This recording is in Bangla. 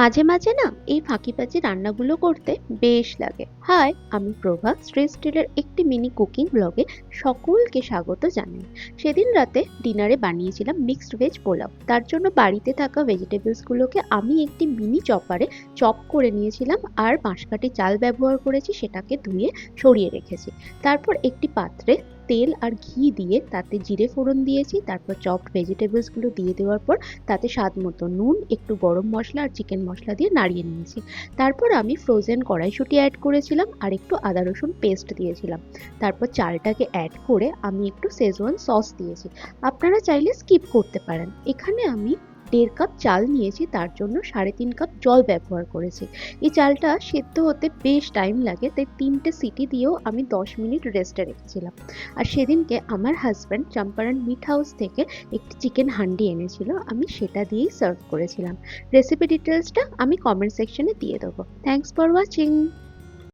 মাঝে মাঝে না এই ফাঁকিবাজি রান্নাগুলো করতে বেশ লাগে। হাই, আমি প্রভা স্ট্রেস স্টিলের একটি মিনি কুকিং ব্লগে সকলকে স্বাগত জানাই। সেদিন রাতে ডিনারে বানিয়েছিলাম মিক্সড ভেজ পোলাও। তার জন্য বাড়িতে থাকা ভেজিটেবলস গুলোকে আমি একটি মিনি চপারে চপ করে নিয়েছিলাম, আর বাঁশকাঠি চাল ব্যবহার করেছি, সেটাকে ধুয়ে সরিয়ে রেখেছি। তারপর একটি পাত্রে তেল আর ঘি দিয়ে তাতে জিরে ফোড়ন দিয়েছি। তারপর চপড ভেজিটেবলস গুলো দিয়ে দেওয়ার পর তাতে স্বাদ মতো নুন, একটু গরম মশলা আর চিকেন মশলা দিয়ে নাড়িয়ে নিয়েছি। তারপর আমি ফ্রোজেন কড়াইশুঁটি অ্যাড করেছিলাম আর একটু আদা রসুন পেস্ট দিয়েছিলাম। তারপর চালটাকে অ্যাড করে আমি একটু শেজওয়ান সস দিয়েছি। আপনারা চাইলে স্কিপ করতে পারেন। এখানে আমি 1.5 কাপ চাল নিয়েছি, তার জন্য 3.5 কাপ জল ব্যবহার করেছি। এই চালটা সেদ্ধ হতে বেশ টাইম লাগে, তাই 3টে সিটি দিয়েও আমি 10 মিনিট রেস্টে রেখেছিলাম। আর সেদিনকে আমার হাজব্যান্ড চম্পারন মিট হাউস থেকে একটি চিকেন হান্ডি এনেছিল, আমি সেটা দিয়েই সার্ভ করেছিলাম। রেসিপি ডিটেলসটা আমি কমেন্ট সেকশনে দিয়ে দেবো। Thanks for watching.